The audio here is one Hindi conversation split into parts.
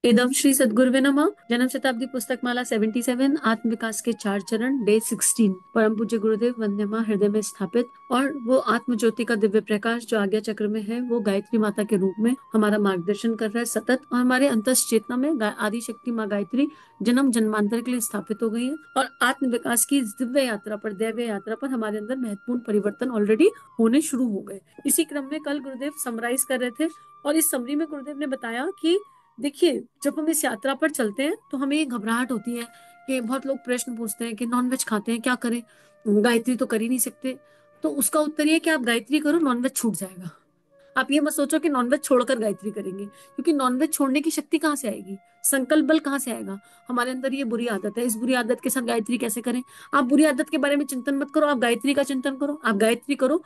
इदम श्री सद्गुरुवे नमः। जन्म शताब्दी पुस्तक माला 77, आत्म विकास के 4 चरण, डे 16। परम पूज्य गुरुदेव वंद्यमा हृदय में स्थापित और वो आत्म ज्योति का दिव्य प्रकाश जो आज्ञा चक्र में है, वो गायत्री माता के रूप में हमारा मार्गदर्शन कर रहा है सतत। और हमारे अंतस चेतना में आदि शक्ति माँ गायत्री जन्म जन्मांतर के लिए स्थापित हो गई है और आत्म विकास की इस दिव्य यात्रा पर, दैव्य यात्रा पर हमारे अंदर महत्वपूर्ण परिवर्तन ऑलरेडी होने शुरू हो गए। इसी क्रम में कल गुरुदेव समराइज कर रहे थे और इस समरी में गुरुदेव ने बताया कि देखिए, जब हम इस यात्रा पर चलते हैं तो हमें ये घबराहट होती है कि बहुत लोग प्रश्न पूछते हैं कि नॉनवेज खाते हैं, क्या करें, गायत्री तो कर ही नहीं सकते। तो उसका उत्तर ये है कि आप गायत्री करो, नॉनवेज छूट जाएगा। आप ये मत सोचो कि नॉनवेज छोड़कर गायत्री करेंगे, क्योंकि नॉनवेज छोड़ने की शक्ति कहाँ से आएगी, संकल्प बल कहाँ से आएगा। हमारे अंदर ये बुरी आदत है, इस बुरी आदत के साथ गायत्री कैसे करें। आप बुरी आदत के बारे में चिंतन मत करो, आप गायत्री का चिंतन करो, आप गायत्री करो।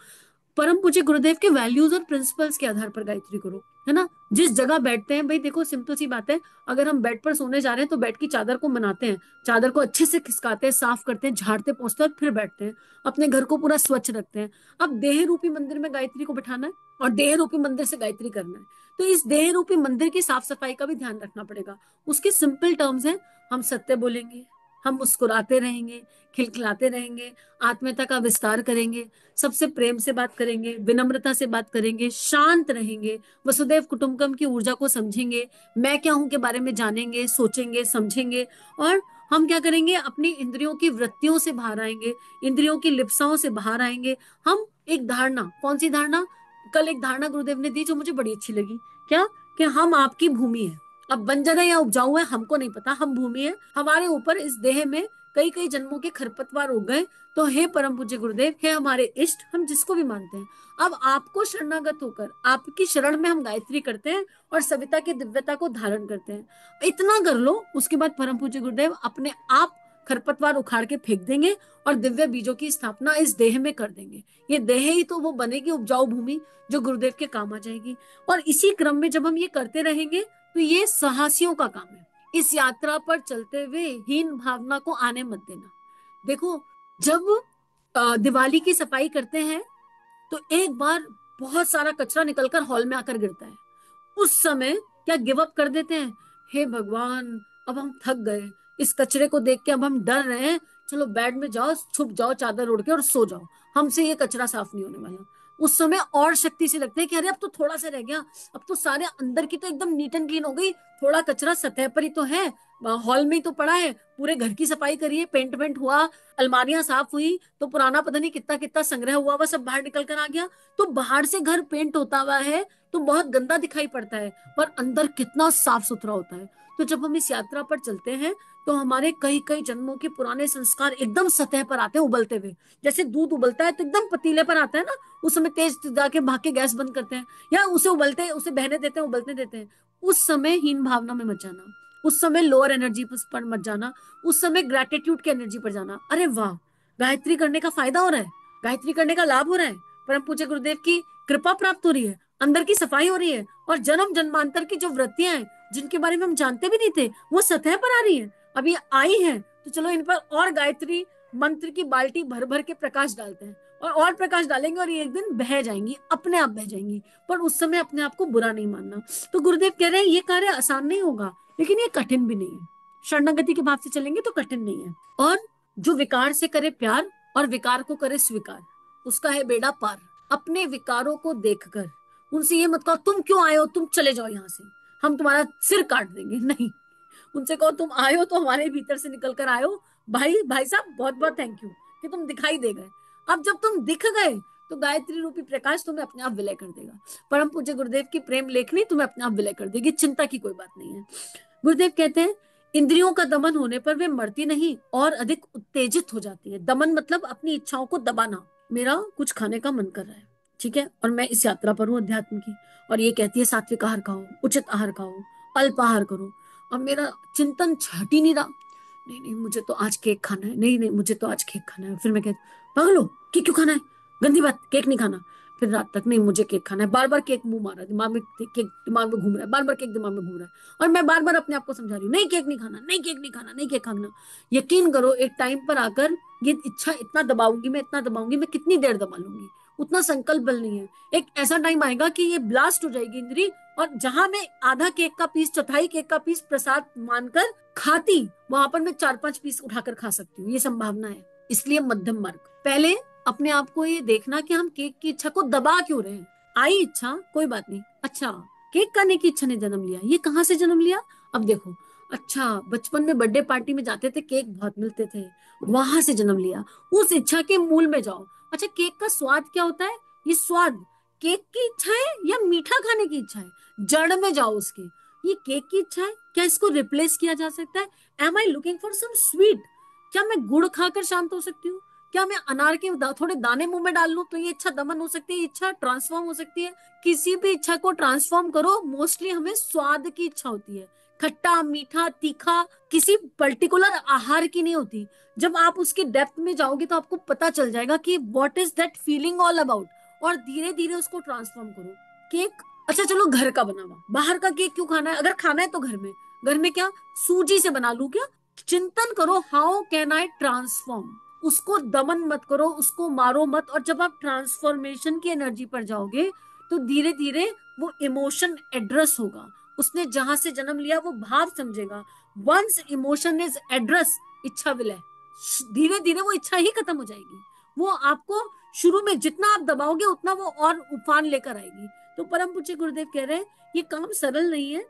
परम पूज्य गुरुदेव के वैल्यूज और प्रिंसिपल्स के आधार पर गायत्री करो, है ना। जिस जगह बैठते हैं, भाई देखो सिंपल सी बात है, अगर हम बेड पर सोने जा रहे हैं तो बेड की चादर को मनाते हैं, चादर को अच्छे से खिसकाते हैं, साफ करते हैं, झाड़ते पोंछते हैं और फिर बैठते हैं, अपने घर को पूरा स्वच्छ रखते हैं। अब देह रूपी मंदिर में गायत्री को बिठाना है और देह रूपी मंदिर से गायत्री करना है, तो इस देह रूपी मंदिर की साफ सफाई का भी ध्यान रखना पड़ेगा। उसके सिंपल टर्म्स हैं, हम सत्य बोलेंगे, हम मुस्कुराते रहेंगे, खिलखिलाते रहेंगे, आत्मीयता का विस्तार करेंगे, सबसे प्रेम से बात करेंगे, विनम्रता से बात करेंगे, शांत रहेंगे, वसुदेव कुटुंबकम की ऊर्जा को समझेंगे, मैं क्या हूं के बारे में जानेंगे, सोचेंगे, समझेंगे। और हम क्या करेंगे, अपनी इंद्रियों की वृत्तियों से बाहर आएंगे, इंद्रियों की लिप्साओं से बाहर आएंगे। हम एक धारणा, कौन सी धारणा, कल एक धारणा गुरुदेव ने दी जो मुझे बड़ी अच्छी लगी। क्या, कि हम आपकी भूमि है। अब बंजर है या उपजाऊ है हमको नहीं पता, हम भूमि है, हमारे ऊपर इस देह में कई कई जन्मों के खरपतवार उग गए। तो हे परम पूज्य गुरुदेव, हे हमारे इष्ट, हम जिसको भी मानते हैं, अब आपको शरणागत होकर आपकी शरण में हम गायत्री करते हैं और सविता की दिव्यता को धारण करते हैं। इतना कर लो, उसके बाद परम पूज्य गुरुदेव अपने आप खरपतवार उखाड़ के फेंक देंगे और दिव्य बीजों की स्थापना इस देह में कर देंगे। ये देह ही तो वो बनेगी उपजाऊ भूमि जो गुरुदेव के काम आ जाएगी। और इसी क्रम में जब हम ये करते रहेंगे तो ये साहसियों का काम है। इस यात्रा पर चलते हुए हीन भावना को आने मत देना। देखो, जब दिवाली की सफाई करते हैं तो एक बार बहुत सारा कचरा निकलकर हॉल में आकर गिरता है। उस समय क्या गिव अप कर देते हैं, हे भगवान अब हम थक गए, इस कचरे को देख के अब हम डर रहे हैं, चलो बेड में जाओ, छुप जाओ चादर ओढ़ के और सो जाओ, हमसे ये कचरा साफ नहीं होने वाला। उस समय और शक्ति से लगता है कि अरे अब तो थोड़ा सा रह गया, अब तो सारे अंदर की तो एकदम नीट एंड क्लीन हो गई, थोड़ा कचरा सतह पर ही तो है, हॉल में ही तो पड़ा है, पूरे घर की सफाई करिए, पेंट वेंट हुआ, अलमारियां साफ हुई, तो पुराना पता नहीं कितना कितना संग्रह हुआ वह सब बाहर निकल कर आ गया। तो बाहर से घर पेंट होता हुआ है तो बहुत गंदा दिखाई पड़ता है, पर अंदर कितना साफ सुथरा होता है। तो जब हम इस यात्रा पर चलते हैं तो हमारे कई कई जन्मों के पुराने संस्कार एकदम सतह पर आते हैं उबलते हुए। जैसे दूध उबलता है तो एकदम पतीले पर आता है ना, उस समय तेज जाके भाग के गैस बंद करते हैं या उसे उबलते, उसे बहने देते हैं, उबलते देते हैं। उस समय हीन भावना में मत जाना, उस समय लोअर एनर्जी पर मत जाना, उस समय ग्रेटिट्यूड की एनर्जी पर जाना। अरे वाह, गायत्री करने का फायदा हो रहा है, गायत्री करने का लाभ हो रहा है, परम पूज्य गुरुदेव की कृपा प्राप्त हो रही है, अंदर की सफाई हो रही है, और जन्म जन्मांतर की जो वृत्तियां हैं जिनके बारे में हम जानते भी नहीं थे वो सतह पर आ रही है, अभी आई है। तो चलो इन पर और गायत्री मंत्र की बाल्टी भर भर के प्रकाश डालते हैं और प्रकाश डालेंगे और ये एक दिन बह जाएंगी, अपने आप बह जाएंगी। पर उस समय अपने आप को बुरा नहीं मानना। तो गुरुदेव कह रहे हैं ये कार्य आसान नहीं होगा, लेकिन ये कठिन भी नहीं है। शरणागति के भाव से चलेंगे तो कठिन नहीं है। और जो विकार से करे प्यार और विकार को करे स्वीकार, उसका है बेड़ा पार। अपने विकारों को देखकर उनसे ये मत कहो तुम क्यों आए हो, तुम चले जाओ यहाँ से, हम तुम्हारा सिर काट देंगे, नहीं। उनसे कहो तुम आए हो तो हमारे भीतर से निकल कर आए हो, भाई भाई साहब बहुत बहुत थैंक यू कि तुम दिखाई दे गए। अब जब तुम दिख गए तो गायत्री रूपी प्रकाश तुम्हें अपने आप विलय कर देगा। परम पूज्य गुरुदेव की प्रेम लेखनी तुम्हें अपने आप विलय कर देगी, चिंता की कोई बात नहीं है। गुरुदेव कहते हैं इंद्रियों का दमन होने पर वे मरती नहीं और अधिक उत्तेजित हो जाती है। दमन मतलब अपनी इच्छाओं को दबाना। मेरा कुछ खाने का मन कर रहा है, ठीक है, और मैं इस यात्रा पर हूँ अध्यात्म की, और ये कहती है सात्विक आहार खाओ, उचित आहार खाओ, अल्प आहार करो। अब मेरा चिंतन छट ही नहीं रहा, नहीं नहीं मुझे तो आज केक खाना है, नहीं नहीं मुझे तो आज केक खाना है। फिर मैं कहती पागल हो, केक क्यों खाना है, गंदी बात, केक नहीं खाना। फिर रात तक नहीं मुझे केक खाना है, बार बार केक मुंह मारा, दिमाग में केक दिमाग में घूम रहा है, बार बार केक दिमाग में घूम रहा है, और मैं बार बार अपने आप को समझा रही हूँ नहीं केक नहीं खाना, नहीं केक नहीं खाना, नहीं केक खाना। यकीन करो एक टाइम पर आकर ये इच्छा इतना दबाऊंगी मैं, इतना दबाऊंगी मैं, कितनी देर दबा लूंगी, उतना संकल्प बल नहीं है। एक ऐसा टाइम आएगा कि ये ब्लास्ट हो जाएगी इंद्री और जहां मैं आधा केक का पीस, चौथाई केक का पीस प्रसाद मानकर खाती, वहां पर मैं 4-5 पीस उठाकर खा सकती हूँ, ये संभावना है। इसलिए मध्यम मार्ग। पहले अपने आप को ये देखना कि हम केक की इच्छा को दबा क्यों रहे हैं। आई इच्छा, कोई बात नहीं, अच्छा केक खाने की इच्छा ने जन्म लिया, ये कहाँ से जन्म लिया? अब देखो, अच्छा बचपन में बर्थडे पार्टी में जाते थे, केक बहुत मिलते थे, वहां से जन्म लिया। उस इच्छा के मूल में जाओ। अच्छा केक का स्वाद क्या होता है? ये स्वाद केक की इच्छा है या मीठा खाने की इच्छा है? जड़ में जाओ उसके। ये केक की इच्छा है, क्या इसको रिप्लेस किया जा सकता है? Am I looking for some sweet? क्या मैं गुड़ खाकर शांत हो सकती हूँ? क्या मैं अनार के थोड़े दाने मुंह में डाल लूं तो ये इच्छा दमन हो सकती है, इच्छा ट्रांसफॉर्म हो सकती है? किसी भी इच्छा को ट्रांसफॉर्म करो, मोस्टली हमें स्वाद की इच्छा होती है। खट्टा मीठा तीखा किसी पर्टिकुलर आहार की नहीं होती। जब आप उसके डेप्थ में जाओगे तो आपको पता चल जाएगा कि what is that feeling all about, और धीरे धीरे उसको ट्रांसफॉर्म करो। केक, अच्छा चलो घर का बना हुआ, बाहर का केक क्यों खाना है? अगर खाना है तो घर में। घर में क्या सूजी से बना लूं क्या? चिंतन करो, हाउ कैन आई ट्रांसफॉर्म। उसको दमन मत करो, उसको मारो मत। और जब आप ट्रांसफॉर्मेशन की एनर्जी पर जाओगे तो धीरे धीरे वो इमोशन एड्रेस होगा। उसने जहां से जन्म लिया वो भाव समझेगा। वंस इमोशन इज एड्रेस, इच्छा विलय, धीरे धीरे वो इच्छा ही खत्म हो जाएगी। वो आपको शुरू में जितना आप दबाओगे उतना वो और उफान लेकर आएगी। तो परम पूज्य गुरुदेव कह रहे हैं ये काम सरल नहीं है,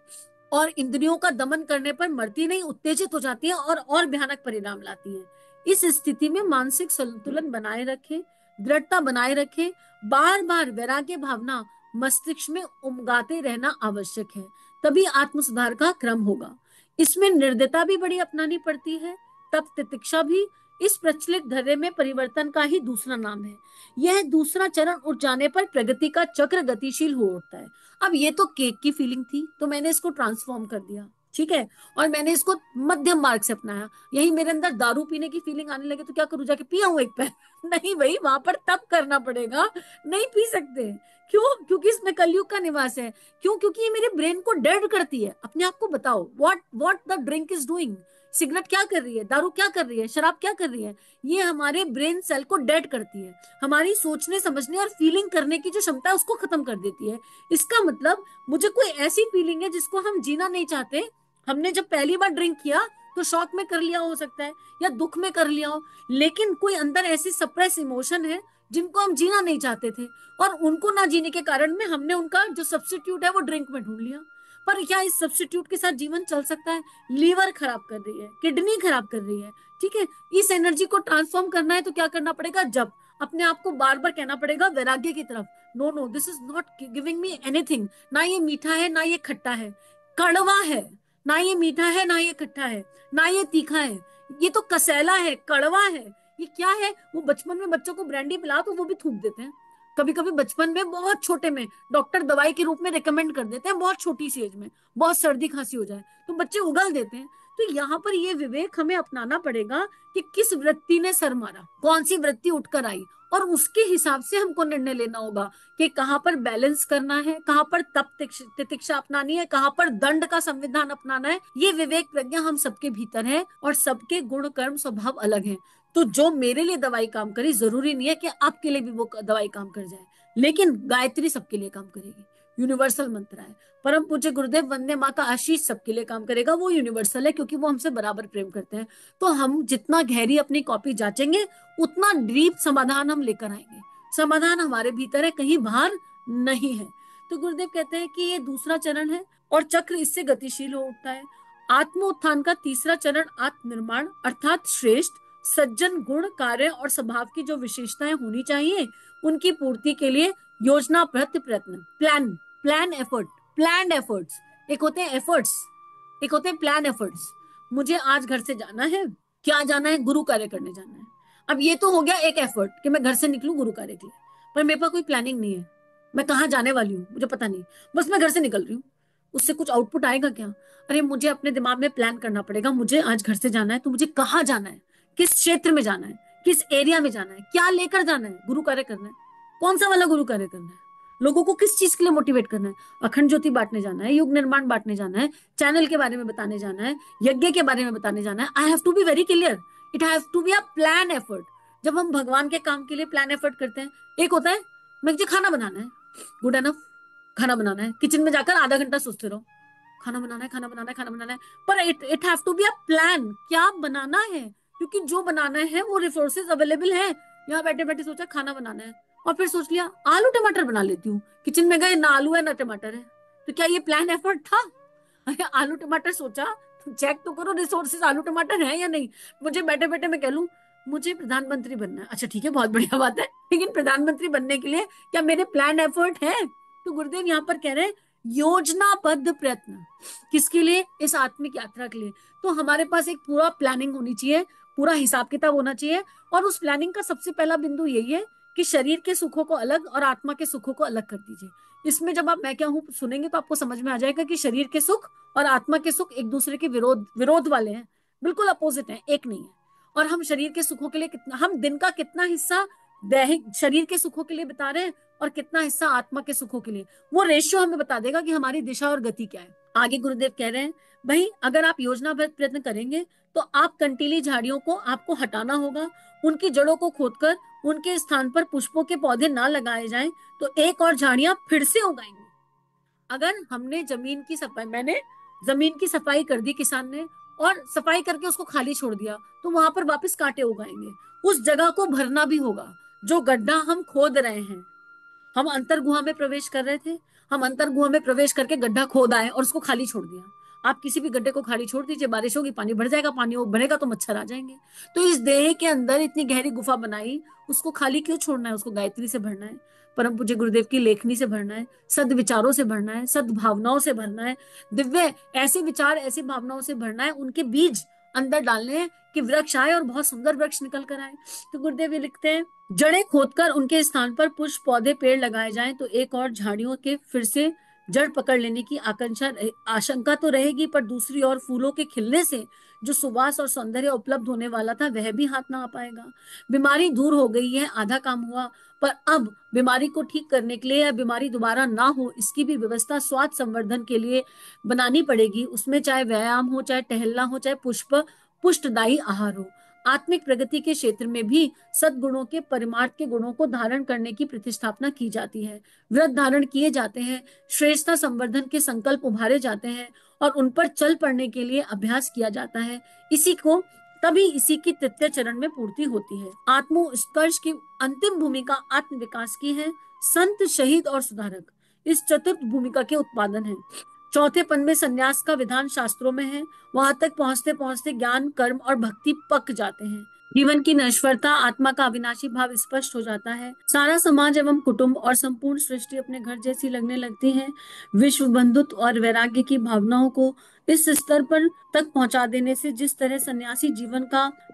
और इंद्रियों का दमन करने पर मरती नहीं, उत्तेजित हो जाती है और भयानक परिणाम लाती है। इस स्थिति में मानसिक संतुलन बनाए रखें, दृढ़ता बनाए रखें, बार बार वैराग्य भावना मस्तिष्क में उमगाते रहना आवश्यक है, तभी आत्म सुधार का क्रम होगा। इसमें निर्दयता भी बड़ी अपनानी पड़ती है, तप तितिक्षा भी इस प्रचलित धैर्य में परिवर्तन का ही दूसरा नाम है। यह दूसरा चरण उठ जाने पर प्रगति का चक्र गतिशील हो उठता है। अब ये तो केक की फीलिंग थी, तो मैंने इसको ट्रांसफॉर्म कर दिया, ठीक है, और मैंने इसको मध्यम मार्ग से अपनाया। यही मेरे अंदर दारू पीने की फीलिंग आने लगे तो क्या करूं, जाके पिया हूं एक पैर? नहीं भाई, वहां पर तब करना पड़ेगा, नहीं पी सकते। क्यों? क्योंकि इसमें कलयुग का निवास है। क्यों? क्योंकि ये मेरे ब्रेन को डेड करती है। अपने आप को बताओ, what what the drink is doing. Cigarette क्या कर रही है, दारू क्या कर रही है, शराब क्या कर रही है? ये हमारे ब्रेन सेल को डेड करती है, हमारी सोचने समझने और फीलिंग करने की जो क्षमता है उसको खत्म कर देती है। इसका मतलब मुझे कोई ऐसी फीलिंग है जिसको हम जीना नहीं चाहते। हमने जब पहली बार ड्रिंक किया तो शौक में कर लिया हो सकता है, या दुख में कर लिया हो, लेकिन कोई अंदर ऐसी सप्रेस इमोशन है जिनको हम जीना नहीं चाहते थे, और उनको ना जीने के कारण में हमने उनका जो सब्स्टिट्यूट है वो ड्रिंक में ढूंढ लिया। पर क्या इस सब्स्टिट्यूट के साथ जीवन चल सकता है? लीवर खराब कर रही है, किडनी खराब कर रही है, ठीक है। इस एनर्जी को ट्रांसफॉर्म करना है तो क्या करना पड़ेगा? जब अपने आप को बार बार कहना पड़ेगा वैराग्य की तरफ, no no this is not giving me anything. ना ये मीठा है ना ये खट्टा है, कड़वा है। ना ये मीठा है ना ये खट्टा है, ना ये तीखा है, ये तो कसैला है, कड़वा है। ये क्या है? वो बचपन में बच्चों को ब्रांडी पिला तो वो भी थूक देते हैं। कभी कभी बचपन में बहुत छोटे में डॉक्टर दवाई के रूप में रिकमेंड कर देते हैं, बहुत छोटी सी एज में बहुत सर्दी खांसी हो जाए तो बच्चे उगल देते हैं। तो यहाँ पर ये विवेक हमें अपनाना पड़ेगा कि किस वृत्ति ने सर मारा, कौन सी वृत्ति उठकर आई, और उसके हिसाब से हमको निर्णय लेना होगा कि कहाँ पर बैलेंस करना है, कहाँ पर तप तितिक्षा अपनानी है, कहाँ पर दंड का संविधान अपनाना है। ये विवेक प्रज्ञा हम सबके भीतर है, और सबके गुण कर्म स्वभाव अलग हैं। तो जो मेरे लिए दवाई काम करी, जरूरी नहीं है कि आपके लिए भी वो दवाई काम कर जाए, लेकिन गायत्री सबके लिए काम करेगी, यूनिवर्सल मंत्र है। परम पूज्य गुरुदेव वंदे माँ का आशीष सबके लिए काम करेगा, वो यूनिवर्सल है क्योंकि वो हमसे बराबर प्रेम करते हैं। तो हम जितना गहरी अपनी कॉपी जांचेंगे उतना डीप समाधान हम लेकर आएंगे। समाधान हमारे भीतर है, कहीं बाहर नहीं है। तो गुरुदेव कहते हैं कि ये दूसरा चरण है और चक्र इससे गतिशील हो उठता है। आत्म उत्थान का तीसरा चरण आत्मनिर्माण अर्थात श्रेष्ठ सज्जन गुण कार्य और स्वभाव की जो विशेषताएं होनी चाहिए उनकी पूर्ति के लिए योजनाबद्ध प्रयत्न, plan plan effort plan efforts. एक होते हैं एफर्ट्स, एक होते हैं प्लान एफर्ट्स। मुझे आज घर से जाना है, क्या जाना है? गुरु कार्य करने जाना है। अब ये तो हो गया एक एफर्ट कि मैं घर से निकलूं गुरु कार्य के लिए, पर मेरे पास कोई प्लानिंग नहीं है, मैं कहाँ जाने वाली हूँ मुझे पता नहीं, बस मैं घर से निकल रही हूँ। उससे कुछ आउटपुट आएगा क्या? अरे मुझे अपने दिमाग में प्लान करना पड़ेगा, मुझे आज घर से जाना है तो मुझे कहाँ जाना है, किस क्षेत्र में जाना है, किस एरिया में जाना है, क्या लेकर जाना है, गुरु कार्य करना है, कौन सा वाला गुरु कार्य करना है, लोगों को किस चीज के लिए मोटिवेट करना है, अखंड ज्योति बांटने जाना है, युग निर्माण बांटने जाना है, चैनल के बारे में बताने जाना है, यज्ञ के बारे में बताने जाना है। I have to be very clear, it have to be a plan effort. जब हम भगवान के काम के लिए प्लान एफर्ट करते हैं, एक होता है मुझे खाना बनाना है, गुड एनफ, खाना बनाना है, किचन में जाकर आधा घंटा सोचते रहो, खाना बनाना है, खाना बनाना है, खाना बनाना है। पर it it have to be a plan, क्या बनाना है, क्योंकि जो बनाना है वो रिसोर्सेज अवेलेबल है। यहाँ बैठे बैठे सोचा खाना बनाना है, और फिर सोच लिया आलू टमाटर बना लेती हूँ, किचन में गए ना आलू है ना टमाटर है, तो क्या ये प्लान एफर्ट था? अरे आलू टमाटर सोचा, चेक तो करो रिसोर्सेज आलू टमाटर है या नहीं। मुझे बैठे बैठे मैं कह लूं मुझे प्रधानमंत्री बनना है, अच्छा ठीक है बहुत बढ़िया बात है, लेकिन प्रधानमंत्री बनने के लिए क्या मेरे प्लान एफर्ट है? तो गुरुदेव यहाँ पर कह रहे हैं योजनाबद्ध प्रयत्न, किसके लिए? इस आत्मिक यात्रा के लिए। तो हमारे पास एक पूरा प्लानिंग होनी चाहिए, पूरा हिसाब किताब होना चाहिए, और उस प्लानिंग का सबसे पहला बिंदु यही है कि शरीर के सुखों को अलग और आत्मा के सुखों को अलग कर दीजिए। इसमें जब आप मैं क्या हूं सुनेंगे तो आपको समझ में आ जाएगा कि शरीर के सुख और आत्मा के सुख एक दूसरे के विरोध विरोध वाले हैं, बिल्कुल अपोजिट हैं, एक नहीं है। और हम शरीर के सुखों के लिए कितना, हम दिन का कितना हिस्सा दैहिक शरीर के सुखों के लिए बिता रहे हैं और कितना हिस्सा आत्मा के सुखों के लिए, वो रेशियो हमें बता देगा कि हमारी दिशा और गति क्या है। आगे गुरुदेव कह रहे हैं भाई अगर आप योजनाबद्ध प्रयत्न करेंगे तो आप कंटीली झाड़ियों को आपको हटाना होगा, उनकी जड़ों को खोदकर उनके स्थान पर पुष्पों के पौधे ना लगाए जाएं तो एक और झाड़ियां फिर से उगाएंगी। अगर हमने जमीन की सफाई, मैंने जमीन की सफाई कर दी किसान ने, और सफाई करके उसको खाली छोड़ दिया, तो वहां पर वापस कांटे उगाएंगे। उस जगह को भरना भी होगा जो गड्ढा हम खोद रहे हैं। हम अंतर गुहा में प्रवेश कर रहे थे, हम अंतर गुहा में प्रवेश करके गड्ढा खोद आए और उसको खाली छोड़ दिया। आप किसी भी गड्ढे को खाली छोड़ दीजिए, बारिश होगी पानी भर जाएगा, पानी भरेगा तो मच्छर आ जाएंगे। तो इस देह के अंदर इतनी गहरी गुफा बनाई, उसको खाली क्यों छोड़ना है? उसको गायत्री से भरना है, परम पूज्य गुरुदेव की लेखनी से भरना है, सद विचारों से भरना है, सद भावनाओं से भरना है, दिव्य ऐसे विचार ऐसी भावनाओं से भरना है, उनके बीज अंदर डालने हैं कि वृक्ष आए और बहुत सुंदर वृक्ष निकल कर आए। तो गुरुदेव ये लिखते हैं जड़ें खोदकर उनके स्थान पर पुष्प पौधे पेड़ लगाए जाएं तो एक और झाड़ियों के फिर से जड़ पकड़ लेने की आशंका तो रहेगी, पर दूसरी ओर फूलों के खिलने से जो सुवास और सौंदर्य उपलब्ध होने वाला था वह भी हाथ ना आ पाएगा। बीमारी दूर हो गई है, आधा काम हुआ, पर अब बीमारी को ठीक करने के लिए या बीमारी दोबारा ना हो इसकी भी व्यवस्था स्वास्थ्य संवर्धन के लिए बनानी पड़ेगी। उसमें चाहे व्यायाम हो, चाहे टहलना हो, चाहे पुष्टदायी आहार हो। आत्मिक प्रगति के क्षेत्र में भी सद्गुणों के परिमार्थ के गुणों को धारण करने की प्रतिष्ठापना की जाती है, व्रत धारण किए जाते हैं, श्रेष्ठता संवर्धन के संकल्प उभारे जाते हैं और उन पर चल पड़ने के लिए अभ्यास किया जाता है। इसी की तृतीय चरण में पूर्ति होती है। आत्मोत्कर्ष की अंतिम भूमिका आत्म विकास की है। संत, शहीद और सुधारक इस चतुर्थ भूमिका के उत्पादन है। चौथे पद में संन्यास का विधान शास्त्रों में है। वहां तक पहुंचते पहुंचते ज्ञान, कर्म और भक्ति पक जाते हैं। जीवन की नश्वरता, आत्मा का अविनाशी भाव स्पष्ट हो जाता है। सारा समाज एवं कुटुंब और संपूर्ण सृष्टि अपने घर जैसी लगने लगती है। विश्व बंधुत्व और वैराग्य की भावनाओं को इस स्तर पर तक पहुंचा देने से जिस तरह सन्यासी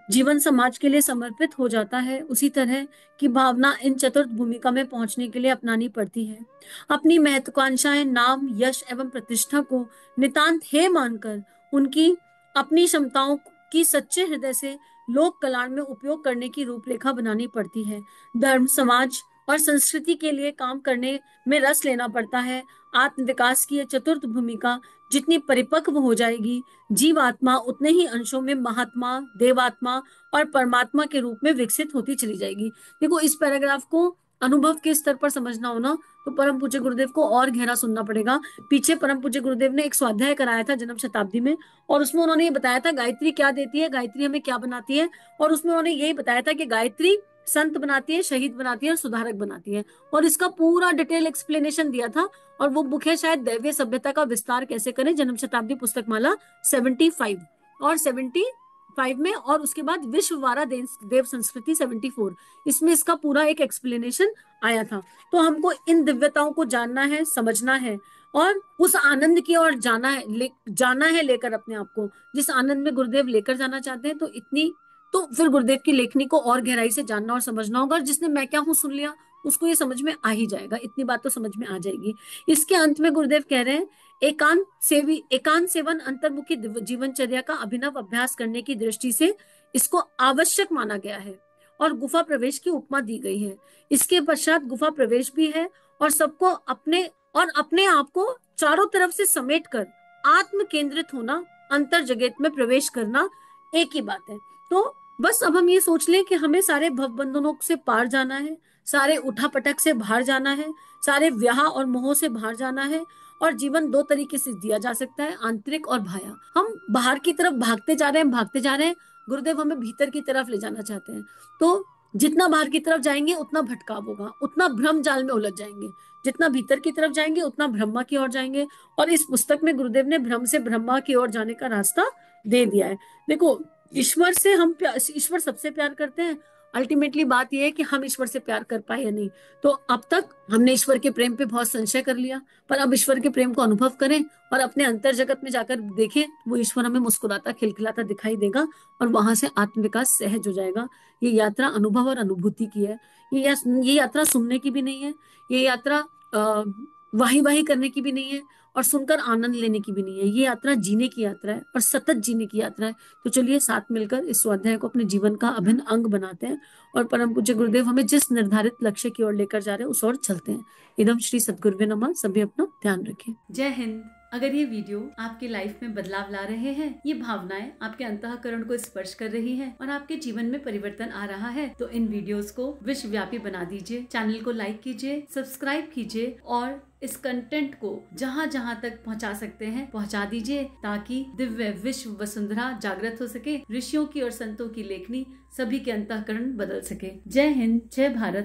जीवन समाज के लिए समर्पित हो जाता है, उसी तरह की भावना इन चतुर्थ भूमिका में पहुंचने के लिए अपनानी पड़ती है। अपनी महत्वाकांक्षाएं, नाम, यश एवं प्रतिष्ठा को नितांत हे मानकर उनकी अपनी क्षमताओं की सच्चे हृदय से लोक कल्याण में उपयोग करने की रूपरेखा बनानी पड़ती है। धर्म, समाज और संस्कृति के लिए काम करने में रस लेना पड़ता है। आत्म विकास की यह चतुर्थ भूमिका जितनी परिपक्व हो जाएगी, जीवात्मा उतने ही अंशों में महात्मा, देवात्मा और परमात्मा के रूप में विकसित होती चली जाएगी। देखो इस पैराग्राफ को अनुभव के स्तर पर समझना हो ना, तो परम पूज्य गुरुदेव को और गहरा सुनना पड़ेगा। पीछे परम पूज्य गुरुदेव ने एक स्वाध्याय कराया था जन्म शताब्दी में, और उसमें उन्होंने ये बताया था गायत्री क्या देती है, गायत्री हमें क्या बनाती है, और उसमें उन्होंने यही बताया था कि गायत्री संत बनाती है, शहीद बनाती है और सुधारक बनाती है, और इसका पूरा डिटेल एक्सप्लेनेशन दिया था। और वो बुक है शायद दैवीय सभ्यता का विस्तार कैसे करें, जन्म शताब्दी पुस्तक माला 75 और 75 में, और उसके बाद विश्व वारा देव संस्कृति 74, इसमें इसका पूरा एक एक्सप्लेनेशन आया था। तो हमको इन दिव्यताओं को जानना है, समझना है और उस आनंद की ओर जाना है लेकर अपने आप को, जिस आनंद में गुरुदेव लेकर जाना चाहते हैं। तो फिर गुरुदेव की लेखनी को और गहराई से जानना और समझना होगा, और जिसने मैं क्या हूं सुन लिया उसको ये समझ में आ ही जाएगा, इतनी बात तो समझ में आ जाएगी। इसके अंत में गुरुदेव कह रहे हैं एकांत सेवन अंतर्मुखी जीवनचर्या का अभिनव अभ्यास करने की दृष्टि से इसको आवश्यक माना गया है और गुफा प्रवेश की उपमा दी गई है। इसके पश्चात गुफा प्रवेश भी है और सबको अपने आप को चारों तरफ से समेट कर आत्म केंद्रित होना, अंतर जगत में प्रवेश करना एक ही बात है। तो बस अब हम ये सोच लें कि हमें सारे भवबंधनों से पार जाना है, सारे उठापटक से बाहर जाना है, सारे व्याह और मोह से बाहर जाना है। और जीवन दो तरीके से दिया जा सकता है, आंतरिक और बाह्य। हम बाहर की तरफ भागते जा रहे हैं, भागते जा रहे हैं, गुरुदेव हमें भीतर की तरफ ले जाना चाहते हैं। तो जितना बाहर की तरफ जाएंगे उतना भटकाव होगा, उतना भ्रम जाल में उलझ जाएंगे। जितना भीतर की तरफ जाएंगे उतना ब्रह्मा की ओर जाएंगे। और इस पुस्तक में गुरुदेव ने भ्रम से ब्रह्मा की ओर जाने का रास्ता दे दिया है। देखो, ईश्वर से हम ईश्वर सबसे प्यार करते हैं। अल्टीमेटली बात यह है कि हम ईश्वर से प्यार कर पाए या नहीं। तो अब तक हमने ईश्वर के प्रेम पे बहुत संशय कर लिया, पर अब ईश्वर के प्रेम को अनुभव करें और अपने अंतर जगत में जाकर देखें, वो ईश्वर हमें मुस्कुराता खिलखिलाता दिखाई देगा और वहां से आत्मविकास सहज हो जाएगा। ये यात्रा अनुभव और अनुभूति की है। ये यात्रा सुनने की भी नहीं है। ये यात्रा वाही वाही करने की भी नहीं है और सुनकर आनंद लेने की भी नहीं है। ये यात्रा जीने की यात्रा है और सतत जीने की यात्रा है। तो चलिए साथ मिलकर इस स्वाध्याय को अपने जीवन का अभिन्न अंग बनाते हैं और परम पूज्य गुरुदेव हमें जिस निर्धारित लक्ष्य की ओर लेकर जा रहे हैं उस ओर चलते हैं। इदम श्री सद्गुरुवे नमः। सभी अपना ध्यान रखें। जय हिंद। अगर ये वीडियो आपकी लाइफ में बदलाव ला रहे हैं, ये भावनाएं आपके अंतःकरण को स्पर्श कर रही हैं और आपके जीवन में परिवर्तन आ रहा है, तो इन वीडियोस को विश्वव्यापी बना दीजिए। चैनल को लाइक कीजिए, सब्सक्राइब कीजिए और इस कंटेंट को जहाँ जहाँ तक पहुँचा सकते हैं पहुँचा दीजिए, ताकि दिव्य विश्व वसुंधरा जागृत हो सके, ऋषियों की और संतों की लेखनी सभी के अंतःकरण बदल सके। जय हिंद, जय भारत।